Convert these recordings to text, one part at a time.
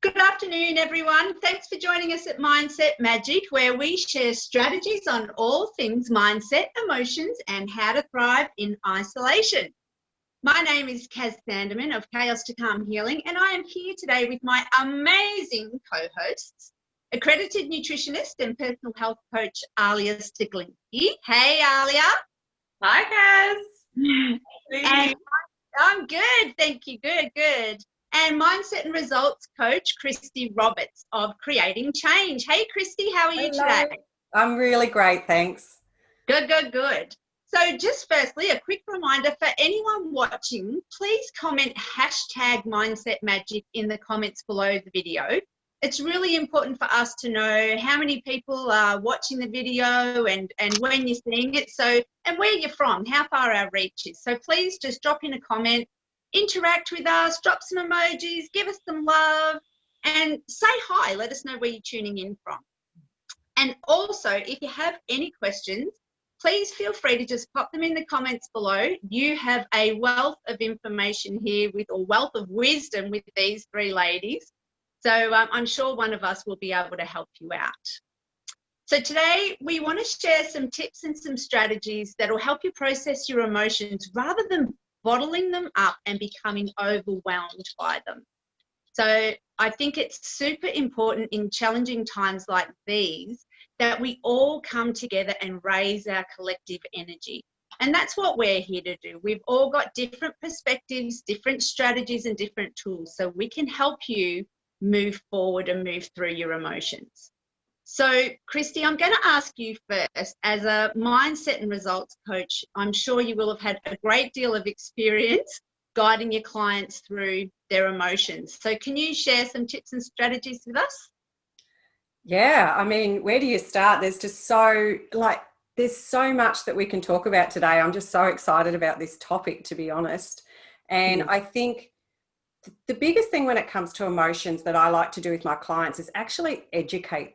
Good afternoon, everyone. Thanks for joining us at Mindset Magic, where we share strategies on all things mindset, emotions, and how to thrive in isolation. My name is Kaz Sanderman of Chaos to Calm Healing, and I am here today with my amazing co-hosts, accredited nutritionist and personal health coach, Alia Stiglinski. Hey, Alia. Hi, Kaz. And I'm good, thank you. Good. And mindset and results coach, Christy Roberts of Creating Change. Hey, Christy, how are you today? I'm really great, thanks. Good. So just firstly, a quick reminder for anyone watching, please comment hashtag Mindset Magic in the comments below the video. It's really important for us to know how many people are watching the video and when you're seeing it, and where you're from, how far our reach is. So please just drop in a comment, interact with us, drop some emojis, give us some love, and say hi. Let us know where you're tuning in from. And also, if you have any questions, please feel free to just pop them in the comments below. You have a wealth of information here wealth of wisdom with these three ladies. So I'm sure one of us will be able to help you out. So today we want to share some tips and some strategies that will help you process your emotions rather than bottling them up and becoming overwhelmed by them. So I think it's super important in challenging times like these that we all come together and raise our collective energy. And that's what we're here to do. We've all got different perspectives, different strategies, and different tools, so we can help you move forward and move through your emotions. So, Christy, I'm going to ask you first, as a mindset and results coach, I'm sure you will have had a great deal of experience guiding your clients through their emotions. So can you share some tips and strategies with us? Yeah, I mean, where do you start? There's so much that we can talk about today. I'm just so excited about this topic, to be honest. And I think the biggest thing when it comes to emotions that I like to do with my clients is actually educate,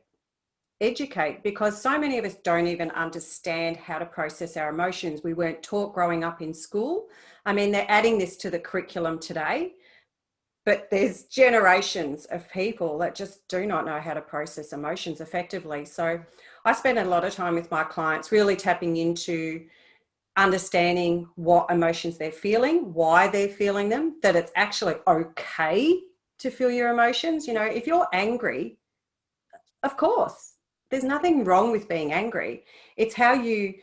because so many of us don't even understand how to process our emotions. We weren't taught growing up in school. I mean, they're adding this to the curriculum today, but there's generations of people that just do not know how to process emotions effectively. So I spend a lot of time with my clients really tapping into understanding what emotions they're feeling, why they're feeling them, that it's actually okay to feel your emotions. You know, if you're angry, of course, there's nothing wrong with being angry. It's how you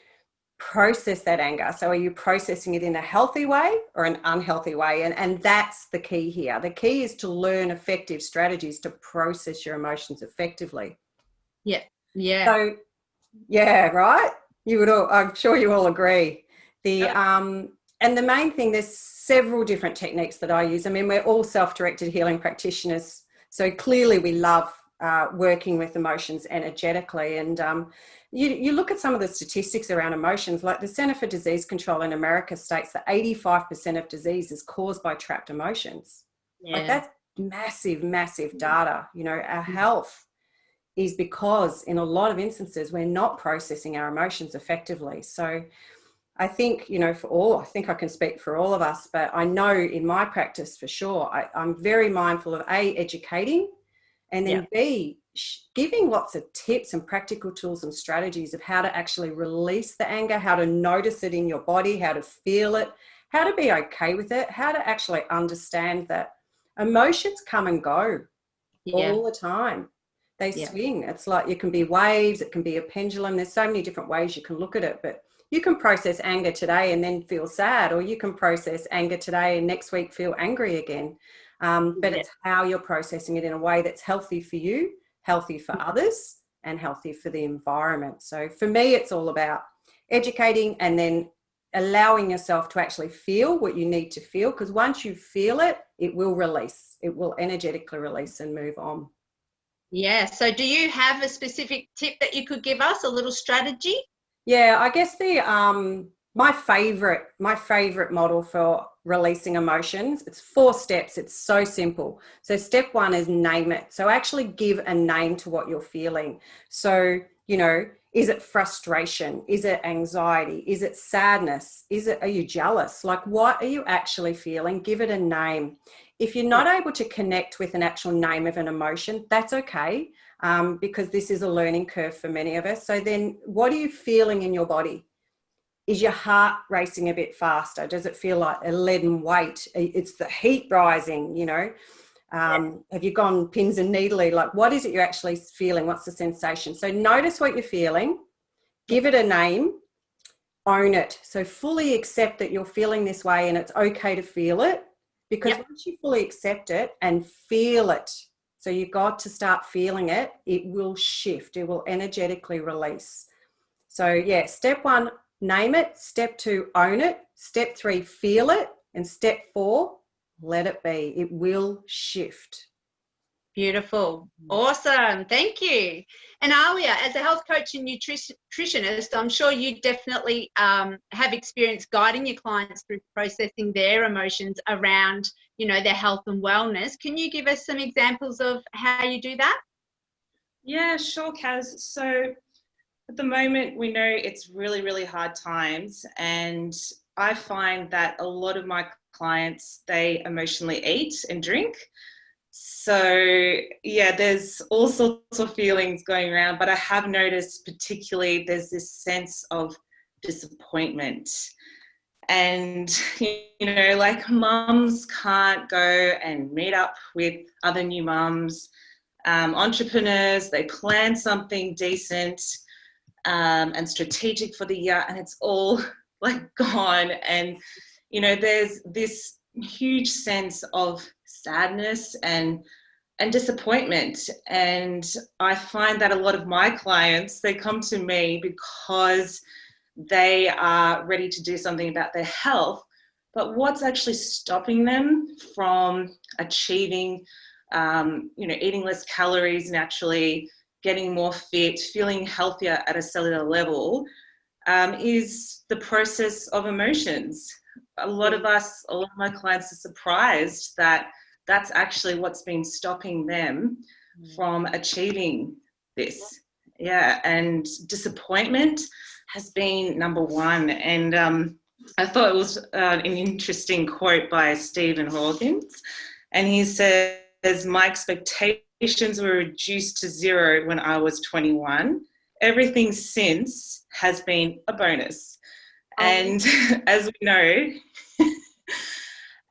process that anger. So are you processing it in a healthy way or an unhealthy way? And that's the key here. The key is to learn effective strategies to process your emotions effectively. Yeah. So, yeah, right? I'm sure you all agree. And the main thing, there's several different techniques that I use. I mean, we're all self-directed healing practitioners, so clearly we love working with emotions energetically. And you look at some of the statistics around emotions, like the Center for Disease Control in America states that 85% of disease is caused by trapped emotions. Like, that's massive data. You know, our health is because in a lot of instances we're not processing our emotions effectively. So I think, you know, I think I can speak for all of us, but I know in my practice for sure, I'm very mindful of educating, and then B, giving lots of tips and practical tools and strategies of how to actually release the anger, how to notice it in your body, how to feel it, how to be okay with it, how to actually understand that emotions come and go all the time. They swing. It's like, it can be waves, it can be a pendulum. There's so many different ways you can look at it, but you can process anger today and then feel sad, or you can process anger today and next week feel angry again. But it's how you're processing it in a way that's healthy for you, healthy for others, and healthy for the environment. So for me, it's all about educating and then allowing yourself to actually feel what you need to feel, because once you feel it, it will release. It will energetically release and move on. Yeah. So do you have a specific tip that you could give us, a little strategy? Yeah, I guess my favorite model for releasing emotions, it's 4 steps. It's so simple. So step 1 is name it. So actually give a name to what you're feeling. So, you know, Is it frustration? Is it anxiety? Is it sadness? Are you jealous? Like, what are you actually feeling? Give it a name. If you're not able to connect with an actual name of an emotion, that's okay, because this is a learning curve for many of us. So then what are you feeling in your body? Is your heart racing a bit faster? Does it feel like a leaden weight? It's the heat rising, you know? Have you gone pins and needly? Like, what is it you're actually feeling? What's the sensation? So notice what you're feeling, give it a name, own it. So fully accept that you're feeling this way and it's okay to feel it, because once you fully accept it and feel it, so you've got to start feeling it, it will shift, it will energetically release. So yeah, step 1, name it. Step 2, own it. Step 3, feel it. And step 4, let it be. It will shift. Beautiful. Awesome. Thank you. And Alia, as a health coach and nutritionist, I'm sure you definitely have experience guiding your clients through processing their emotions around, you know, their health and wellness. Can you give us some examples of how you do that? Yeah, sure, Kaz. So at the moment, we know it's really, really hard times. And I find that a lot of my clients, they emotionally eat and drink. So yeah, there's all sorts of feelings going around, but I have noticed particularly there's this sense of disappointment. And, you know, like mums can't go and meet up with other new mums, entrepreneurs, they plan something decent and strategic for the year, and it's all like gone. And, you know, there's this huge sense of sadness and disappointment. And I find that a lot of my clients, they come to me because they are ready to do something about their health, but what's actually stopping them from achieving, you know, eating less calories naturally, getting more fit, feeling healthier at a cellular level, is the process of emotions. A lot of my clients are surprised that that's actually what's been stopping them from achieving this. Yeah, and disappointment has been number one. And I thought it was an interesting quote by Stephen Hawkins. And he says, my expectations were reduced to 0 when I was 21. Everything since has been a bonus. And as we know,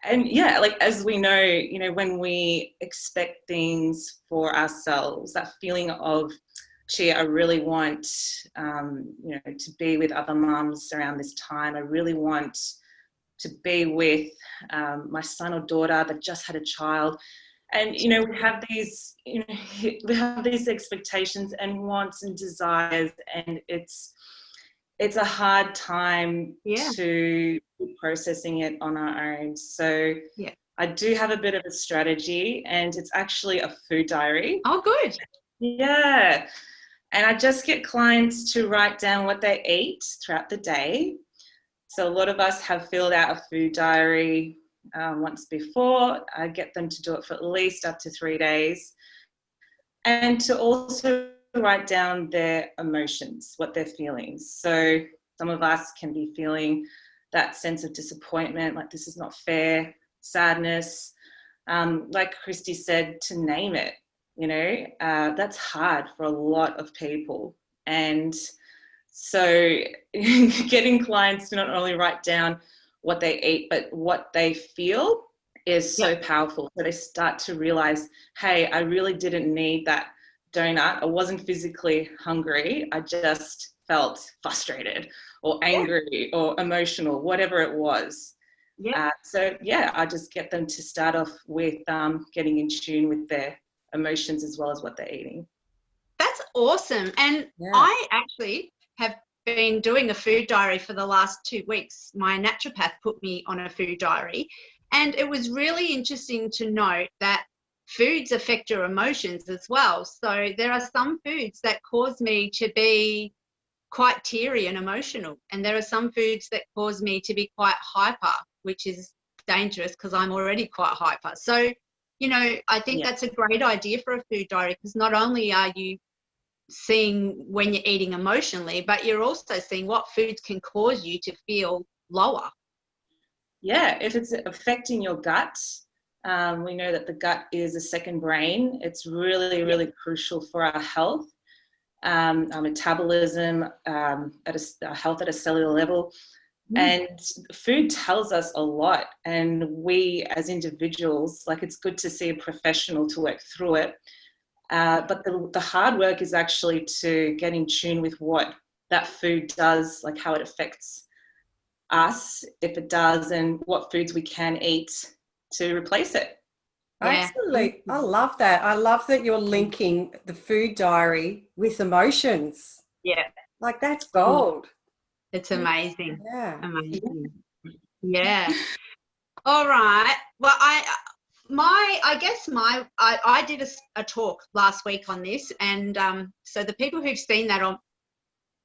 and yeah, like as we know, you know, when we expect things for ourselves, that feeling of, gee, I really want, you know, to be with other mums around this time. I really want to be with my son or daughter that just had a child. And, you know, we have these, you know, we have these expectations and wants and desires, and it's a hard time to be processing it on our own. So I do have a bit of a strategy, and it's actually a food diary. Oh, good. Yeah. And I just get clients to write down what they eat throughout the day. So a lot of us have filled out a food diary once before. I get them to do it for at least up to 3 days. And to also write down their emotions, what they're feeling. So some of us can be feeling that sense of disappointment, like this is not fair, sadness, like Christy said, to name it. You know, that's hard for a lot of people. And so getting clients to not only write down what they eat, but what they feel is so powerful. So they start to realize, hey, I really didn't need that donut. I wasn't physically hungry. I just felt frustrated or angry or emotional, whatever it was. So yeah, I just get them to start off with getting in tune with their emotions as well as what they're eating. That's awesome. And I actually have been doing a food diary for the last 2 weeks. My naturopath put me on a food diary, and it was really interesting to note that foods affect your emotions as well. So there are some foods that cause me to be quite teary and emotional, and there are some foods that cause me to be quite hyper, which is dangerous because I'm already quite hyper. So, you know, I think that's a great idea for a food diary, because not only are you seeing when you're eating emotionally, but you're also seeing what foods can cause you to feel lower. Yeah, if it's affecting your gut, we know that the gut is a second brain. It's really, really crucial for our health, our metabolism, our health at a cellular level. And food tells us a lot. And we as individuals, like, it's good to see a professional to work through it. But the hard work is actually to get in tune with what that food does, like how it affects us, if it does, and what foods we can eat to replace it. Yeah. Absolutely. I love that. I love that you're linking the food diary with emotions. Yeah. Like, that's gold. It's amazing. Yeah. Amazing. Yeah. All right. Well, I did a talk last week on this, and so the people who've seen that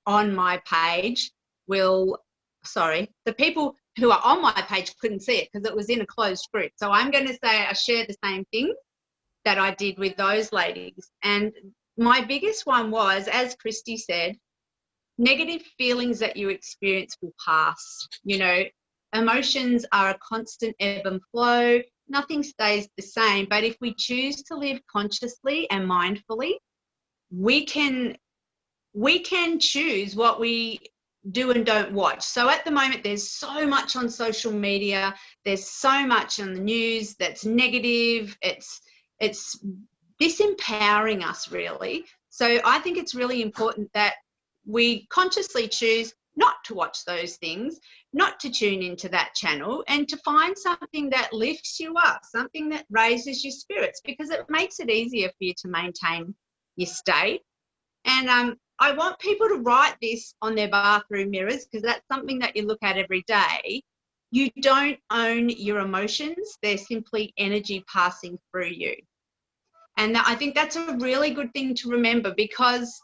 on my page the people who are on my page couldn't see it because it was in a closed group. So I'm going to say I share the same thing that I did with those ladies. And my biggest one was, as Christy said, negative feelings that you experience will pass. You know, emotions are a constant ebb and flow. Nothing stays the same. But if we choose to live consciously and mindfully, we can choose what we do and don't watch. So at the moment, there's so much on social media. There's so much on the news that's negative. It's disempowering us, really. So I think it's really important that we consciously choose not to watch those things, not to tune into that channel, and to find something that lifts you up, something that raises your spirits, because it makes it easier for you to maintain your state. And I want people to write this on their bathroom mirrors, because that's something that you look at every day. You don't own your emotions. They're simply energy passing through you. And I think that's a really good thing to remember, because,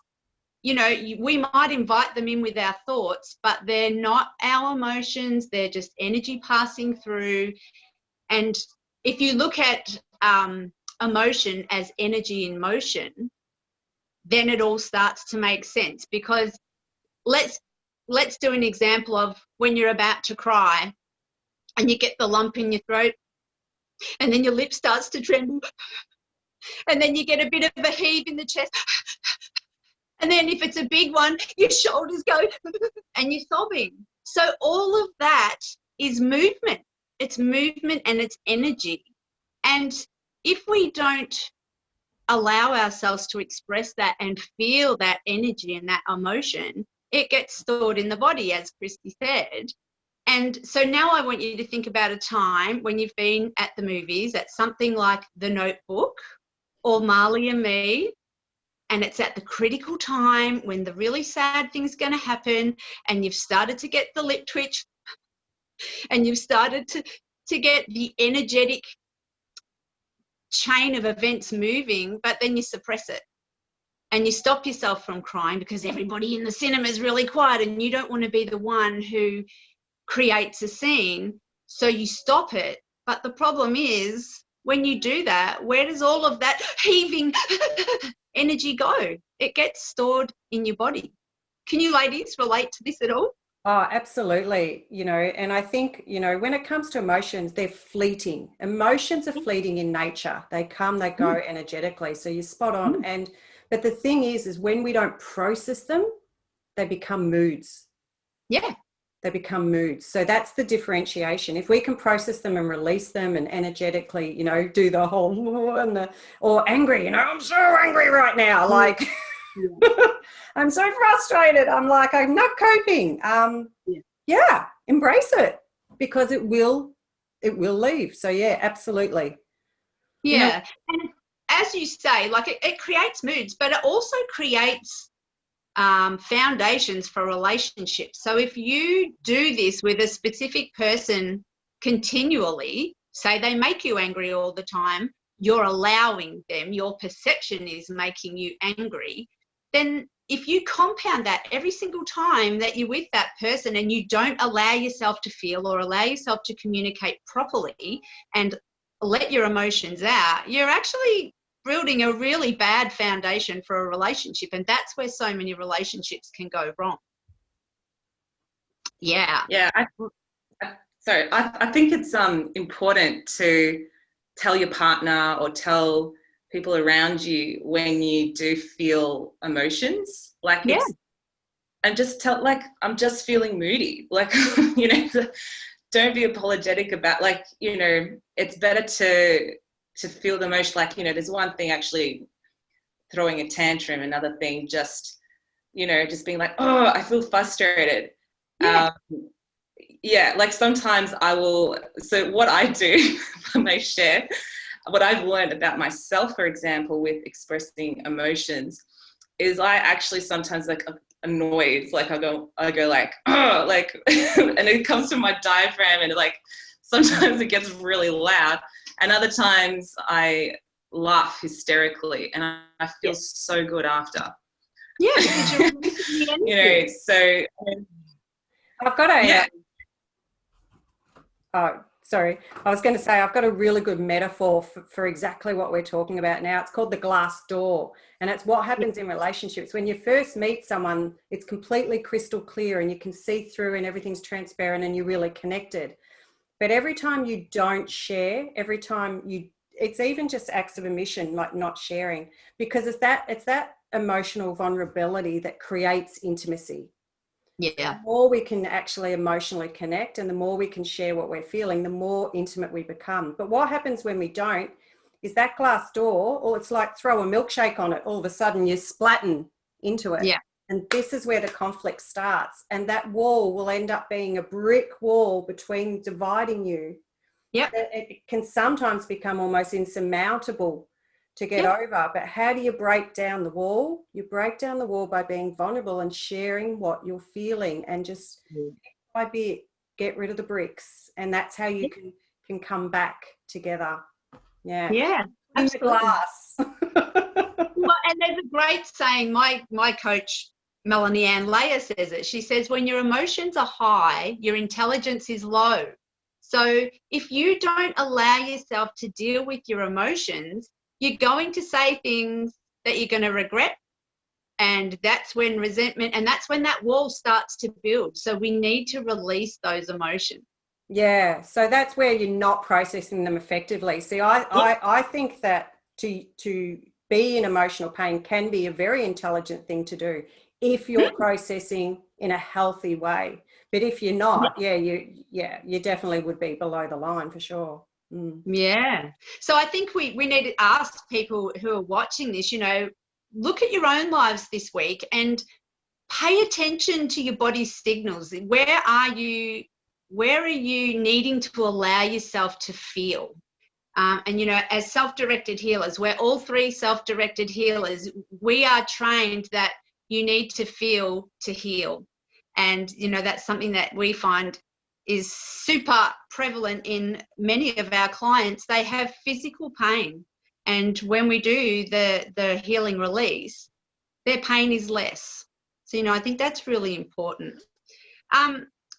you know, we might invite them in with our thoughts, but they're not our emotions. They're just energy passing through. And if you look at emotion as energy in motion, then it all starts to make sense. Because let's do an example of when you're about to cry and you get the lump in your throat, and then your lip starts to tremble, and then you get a bit of a heave in the chest, and then if it's a big one, your shoulders go and you're sobbing. So all of that is movement. It's movement and it's energy. And if we don't allow ourselves to express that and feel that energy and that emotion, it gets stored in the body, as Christy said. And so now I want you to think about a time when you've been at the movies at something like The Notebook or Marley and Me, and it's at the critical time when the really sad thing's going to happen, and you've started to get the lip twitch, and you've started to get the energetic chain of events moving, but then you suppress it and you stop yourself from crying because everybody in the cinema is really quiet and you don't want to be the one who creates a scene. So you stop it. But the problem is, when you do that, where does all of that heaving energy go? It gets stored in your body. Can you ladies relate to this at all? Oh, absolutely. You know, and I think, you know, when it comes to emotions, they're fleeting. Emotions are fleeting in nature. They come, they go energetically. So you're spot on. But the thing is when we don't process them, they become moods. Yeah. They become moods. So that's the differentiation. If we can process them and release them and energetically, you know, do the whole or angry, you know, I'm so angry right now. Like, I'm so frustrated. I'm like, I'm not coping. Yeah, embrace it, because it will leave. So yeah, absolutely. Yeah. You know, and as you say, like it creates moods, but it also creates foundations for relationships. So if you do this with a specific person continually, say they make you angry all the time, you're allowing them, your perception is making you angry, then if you compound that every single time that you're with that person and you don't allow yourself to feel or allow yourself to communicate properly and let your emotions out, you're actually building a really bad foundation for a relationship, and that's where so many relationships can go wrong. Yeah. Yeah. I think it's important to tell your partner or tell people around you when you do feel emotions, like, Yeah. and just tell, like, I'm just feeling moody, like, you know, don't be apologetic about, like, you know, it's better to feel the emotion, like, you know, there's one thing actually throwing a tantrum, another thing just, you know, just being like, oh, I feel frustrated. Yeah. Yeah, like sometimes I will, so what I do, I may share, what I've learned about myself, for example, with expressing emotions, is I actually sometimes like annoyed, like I go like, oh, like, and it comes from my diaphragm, and like sometimes it gets really loud, and other times I laugh hysterically, and I feel so good after. Yeah, because you're releasing the energy. You know, so I've got a, yeah. Oh, sorry. I was going to say, I've got a really good metaphor for exactly what we're talking about now. It's called the glass door. And it's what happens in relationships. When you first meet someone, it's completely crystal clear and you can see through and everything's transparent and you're really connected. But every time you don't share, every time it's even just acts of omission, like not sharing, because it's that emotional vulnerability that creates intimacy. Yeah. The more we can actually emotionally connect and the more we can share what we're feeling, the more intimate we become. But what happens when we don't is that glass door, or it's like throw a milkshake on it, all of a sudden you're splatting into it. Yeah. And this is where the conflict starts. And that wall will end up being a brick wall between dividing you. Yep. It can sometimes become almost insurmountable to get over. But how do you break down the wall? You break down the wall by being vulnerable and sharing what you're feeling, and just bit by bit get rid of the bricks, and that's how you can come back together. Yeah, In the glass. Well, and there's a great saying, my coach Melanie Ann Leah says it. She says, when your emotions are high, your intelligence is low. So if you don't allow yourself to deal with your emotions, you're going to say things that you're going to regret. And that's when resentment, and that's when that wall starts to build. So we need to release those emotions. Yeah. So that's where you're not processing them effectively. See, I think that to be in emotional pain can be a very intelligent thing to do if you're processing in a healthy way. But if you're not, you definitely would be below the line for sure. Yeah. So I think we need to ask people who are watching this, you know, look at your own lives this week and pay attention to your body's signals. Where are you needing to allow yourself to feel? And, you know, as self-directed healers, we're all three self-directed healers. We are trained that you need to feel to heal. And, you know, that's something that we find is super prevalent in many of our clients. They have physical pain. And when we do the healing release, their pain is less. So, you know, I think that's really important.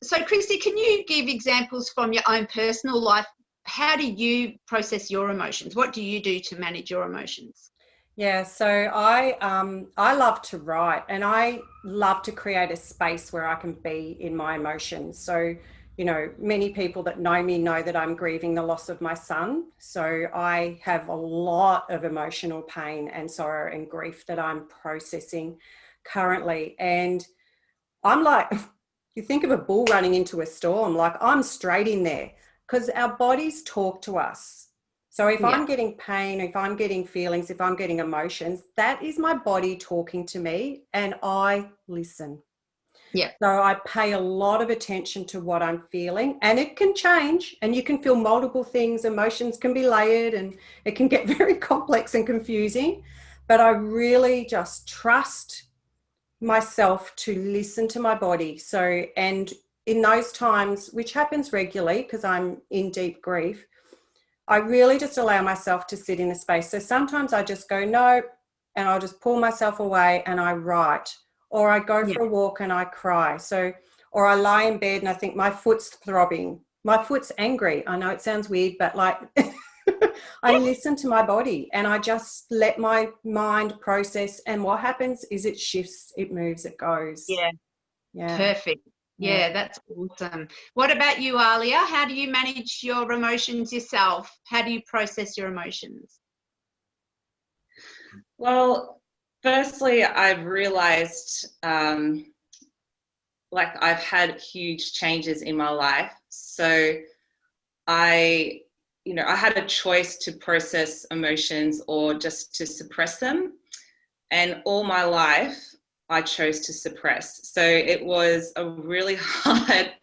So, Christy, can you give examples from your own personal life? How do you process your emotions? What do you do to manage your emotions? Yeah, so I love to write, and I love to create a space where I can be in my emotions. So, you know, many people that know me know that I'm grieving the loss of my son. So I have a lot of emotional pain and sorrow and grief that I'm processing currently. And I'm like, you think of a bull running into a storm, like I'm straight in there, because our bodies talk to us. So if I'm getting pain, if I'm getting feelings, if I'm getting emotions, that is my body talking to me, and I listen. Yeah. So I pay a lot of attention to what I'm feeling, and it can change, and you can feel multiple things. Emotions can be layered and it can get very complex and confusing, but I really just trust myself to listen to my body. So, and in those times, which happens regularly because I'm in deep grief, I really just allow myself to sit in a space. So sometimes I just go, no, and I'll just pull myself away and I write, or I go for a walk and I cry. So, or I lie in bed and I think my foot's throbbing, my foot's angry. I know it sounds weird, but like I listen to my body and I just let my mind process. And what happens is it shifts, it moves, it goes. Yeah. Yeah. Perfect. Yeah, that's awesome. What about you, Alia? How do you manage your emotions yourself? How do you process your emotions? Well, firstly, I've realized like I've had huge changes in my life. So I had a choice to process emotions or just to suppress them. And all my life, I chose to suppress. So it was a really hard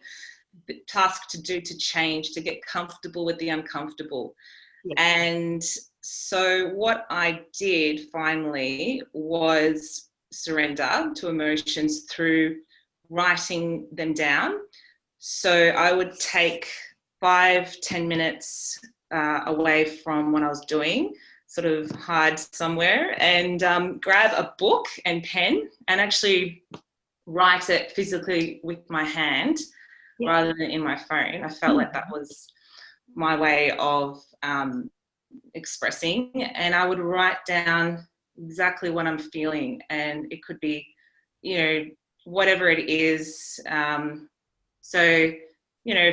task to do, to change, to get comfortable with the uncomfortable. Yeah. And so what I did finally was surrender to emotions through writing them down. So I would take 5-10 minutes away from what I was doing, sort of hide somewhere, and grab a book and pen and actually write it physically with my hand rather than in my phone. I felt like that was my way of expressing, and I would write down exactly what I'm feeling, and it could be, whatever it is. So,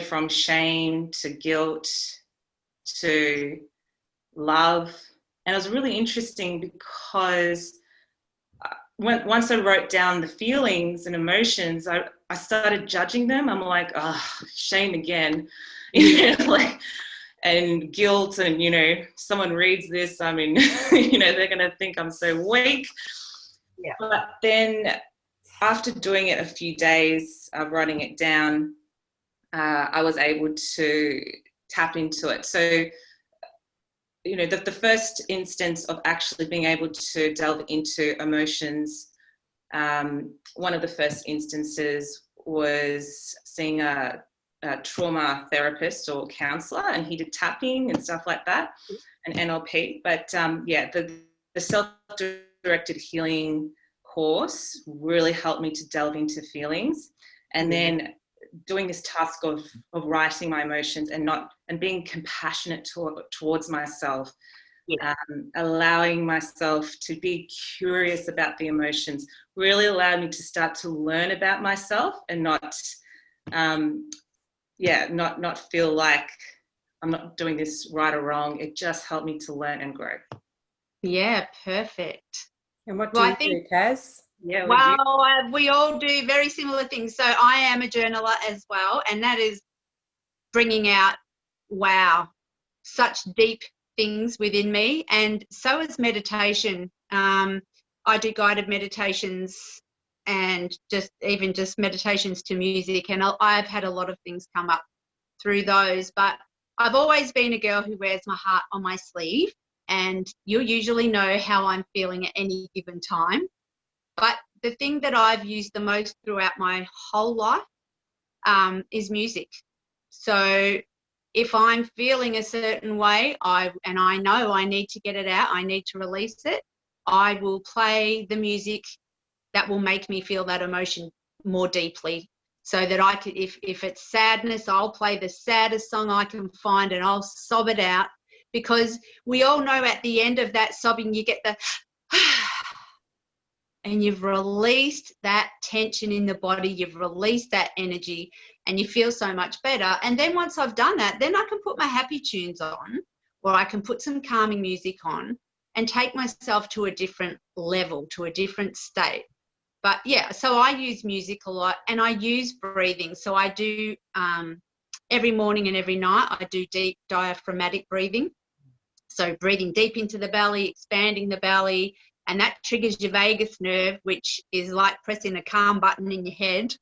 from shame to guilt to love. And it was really interesting because once I wrote down the feelings and emotions, I started judging them. I'm like, oh, shame again, and guilt. And, someone reads this, I mean, they're going to think I'm so weak. Yeah. But then after doing it a few days of writing it down, I was able to tap into it. So, the first instance of actually being able to delve into emotions, one of the first instances was seeing a trauma therapist or counselor, and he did tapping and stuff like that, and NLP. But the self-directed healing course really helped me to delve into feelings, and then doing this task of writing my emotions and being compassionate towards myself, allowing myself to be curious about the emotions, really allowed me to start to learn about myself and not feel like I'm not doing this right or wrong. It just helped me to learn and grow. Yeah, perfect. And what do you do, Kaz? Yeah, well, we all do very similar things. So I am a journaler as well, and that is bringing out, such deep things within me. And so is meditation. I do guided meditations and just meditations to music, and I've had a lot of things come up through those. But I've always been a girl who wears my heart on my sleeve, and you'll usually know how I'm feeling at any given time. But the thing that I've used the most throughout my whole life is music. So if I'm feeling a certain way, and I know I need to get it out, I need to release it, I will play the music that will make me feel that emotion more deeply, so that I could, if it's sadness, I'll play the saddest song I can find and I'll sob it out, because we all know at the end of that sobbing, you get the and you've released that tension in the body, you've released that energy, and you feel so much better. And then once I've done that, then I can put my happy tunes on, or I can put some calming music on and take myself to a different level, to a different state. But yeah, so I use music a lot, and I use breathing. So I do every morning and every night, I do deep diaphragmatic breathing. So breathing deep into the belly, expanding the belly, and that triggers your vagus nerve, which is like pressing a calm button in your head.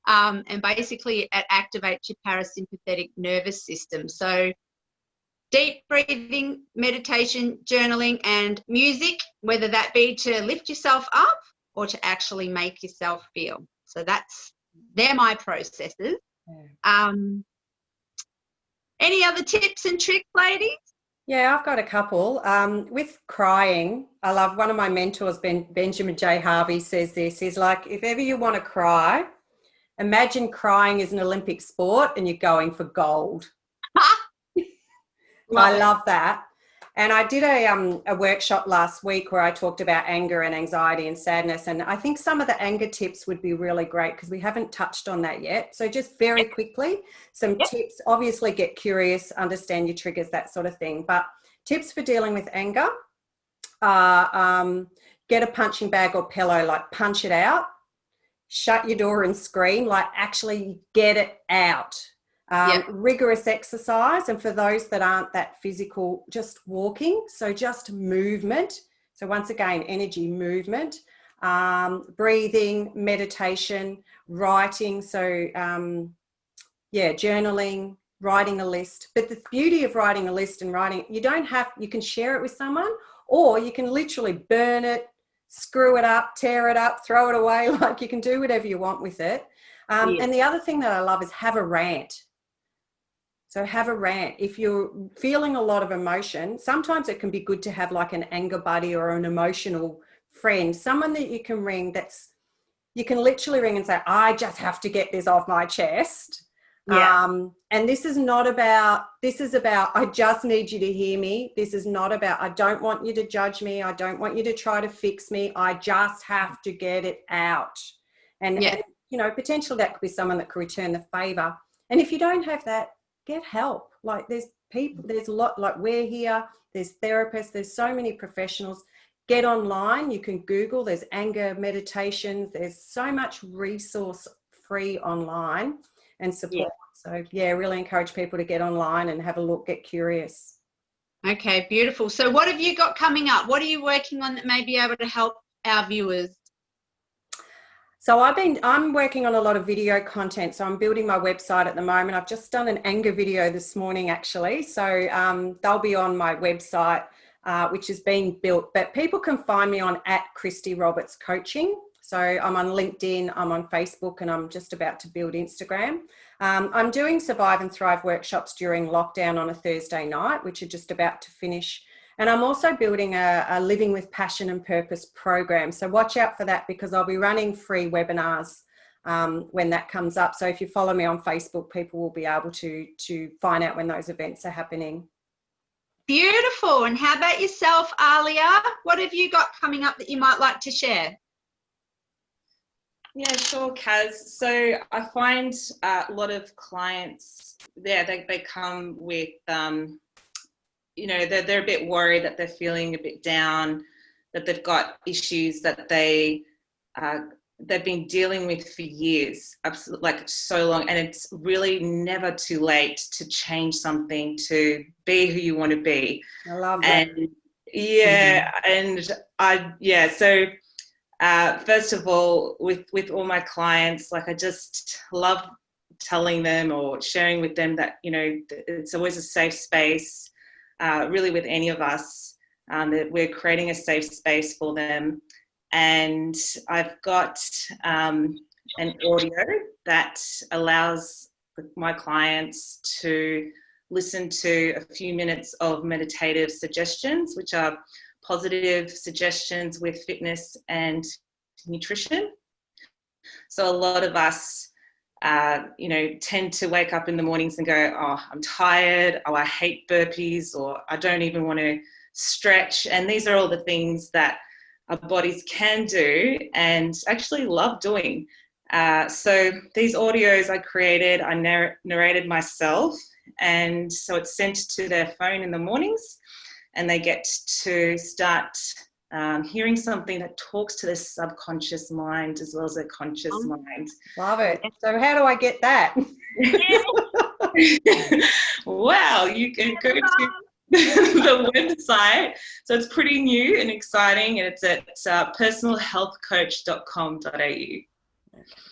And basically it activates your parasympathetic nervous system. So deep breathing, meditation, journaling, and music, whether that be to lift yourself up or to actually make yourself feel. So they're my processes. Any other tips and tricks, ladies? Yeah, I've got a couple. With crying, I love, one of my mentors, Benjamin J. Harvey, says this. He's like, if ever you want to cry, imagine crying is an Olympic sport and you're going for gold. I love that. And I did a workshop last week where I talked about anger and anxiety and sadness. And I think some of the anger tips would be really great because we haven't touched on that yet. So just very quickly, some tips. Obviously get curious, understand your triggers, that sort of thing. But tips for dealing with anger are get a punching bag or pillow, like punch it out, shut your door and scream, like actually get it out. Rigorous exercise, and for those that aren't that physical, just walking, so just movement. So once again, energy, movement, breathing, meditation, writing, so journaling, writing a list. But the beauty of writing a list and writing, you can share it with someone, or you can literally burn it, screw it up, tear it up, throw it away. Like, you can do whatever you want with it. And the other thing that I love is have a rant. So have a rant. If you're feeling a lot of emotion, sometimes it can be good to have like an anger buddy or an emotional friend, someone that you can ring, you can literally ring and say, I just have to get this off my chest. And this is about, I just need you to hear me. This is not about, I don't want you to judge me. I don't want you to try to fix me. I just have to get it out. And you know, potentially that could be someone that could return the favor. And if you don't have that, get help. Like, there's a lot, like we're here, there's therapists, there's so many professionals. Get online, you can Google, there's anger meditations, there's so much resource free online and support. So really encourage people to get online and have a look, get curious. Okay, beautiful. So what have you got coming up? What are you working on that may be able to help our viewers? So I'm working on a lot of video content. So I'm building my website at the moment. I've just done an anger video this morning, actually. So they'll be on my website, which is being built. But people can find me on @ChristyRobertsCoaching. So I'm on LinkedIn, I'm on Facebook, and I'm just about to build Instagram. I'm doing Survive and Thrive workshops during lockdown on a Thursday night, which are just about to finish. And I'm also building a Living with Passion and Purpose program. So watch out for that, because I'll be running free webinars when that comes up. So if you follow me on Facebook, people will be able to find out when those events are happening. Beautiful. And how about yourself, Alia? What have you got coming up that you might like to share? Yeah, sure, Kaz. So I find a lot of clients, they come with, you know, they're a bit worried, that they're feeling a bit down, that they've got issues that they've been dealing with for years, like so long, and it's really never too late to change something, to be who you want to be. I love that. And so first of all, with all my clients, like, I just love telling them or sharing with them that, you know, it's always a safe space. Really, with any of us, that we're creating a safe space for them. And I've got an audio that allows my clients to listen to a few minutes of meditative suggestions, which are positive suggestions with fitness and nutrition. So a lot of us you know, tend to wake up in the mornings and go, oh, I'm tired, oh, I hate burpees, or I don't even want to stretch. And these are all the things that our bodies can do and actually love doing. So these audios I created, I narrated myself, and so it's sent to their phone in the mornings, and they get to start hearing something that talks to their subconscious mind as well as their conscious mind. Love it. So how do I get that? Well, you can go to the website. So it's pretty new and exciting, and it's at personalhealthcoach.com.au.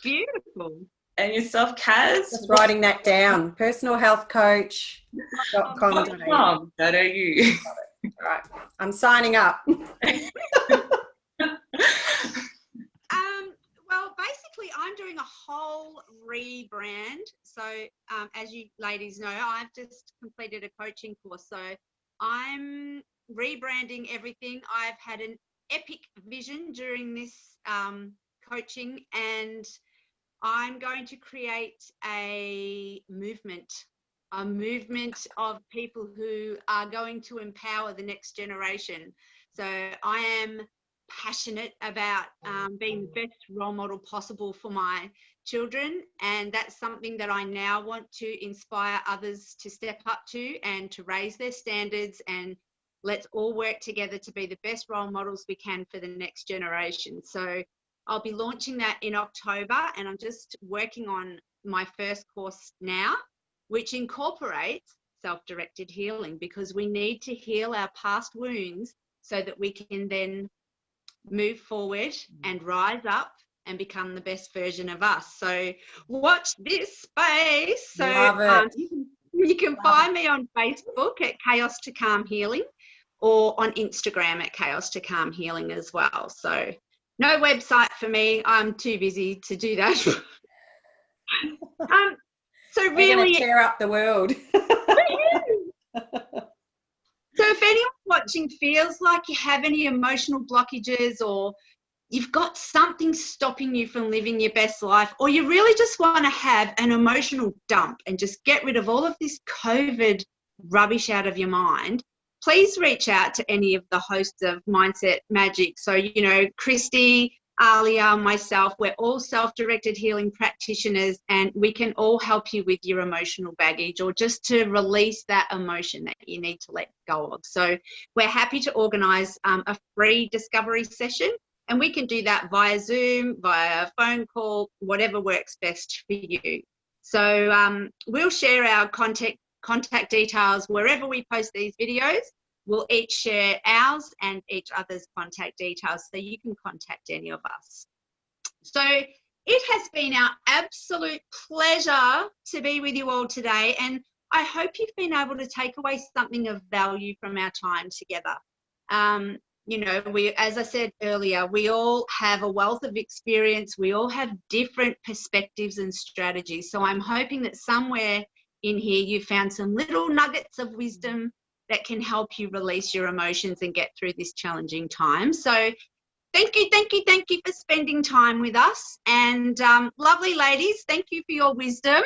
Beautiful. And yourself, Kaz? Just writing that down. personalhealthcoach.com.au. All right, I'm signing up. Well, basically, I'm doing a whole rebrand. So, as you ladies know, I've just completed a coaching course. So, I'm rebranding everything. I've had an epic vision during this coaching, and I'm going to create a movement a movement of people who are going to empower the next generation. So I am passionate about being the best role model possible for my children, and that's something that I now want to inspire others to step up to and to raise their standards, and let's all work together to be the best role models we can for the next generation. So I'll be launching that in October, and I'm just working on my first course now, which incorporates self-directed healing, because we need to heal our past wounds so that we can then move forward and rise up and become the best version of us. So watch this space. So you can find me on Facebook at Chaos to Calm Healing, or on Instagram at Chaos to Calm Healing as well. So no website for me. I'm too busy to do that. So We're really, going to tear up the world. So if anyone watching feels like you have any emotional blockages, or you've got something stopping you from living your best life, or you really just want to have an emotional dump and just get rid of all of this COVID rubbish out of your mind, please reach out to any of the hosts of Mindset Magic. So, you know, Christy, Alia, myself, we're all self-directed healing practitioners, and we can all help you with your emotional baggage, or just to release that emotion that you need to let go of. So we're happy to organise a free discovery session, and we can do that via Zoom, via phone call, whatever works best for you. So we'll share our contact details wherever we post these videos. We'll each share ours and each other's contact details, so you can contact any of us. So it has been our absolute pleasure to be with you all today, and I hope you've been able to take away something of value from our time together. You know, as I said earlier, we all have a wealth of experience. We all have different perspectives and strategies. So I'm hoping that somewhere in here you found some little nuggets of wisdom that can help you release your emotions and get through this challenging time. So thank you for spending time with us. And lovely ladies, thank you for your wisdom.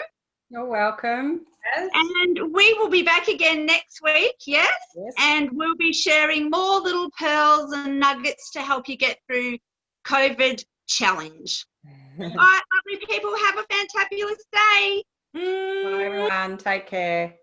You're welcome. Yes. And we will be back again next week, yes? And we'll be sharing more little pearls and nuggets to help you get through COVID challenge. All right, lovely people, have a fantabulous day. Bye everyone, take care.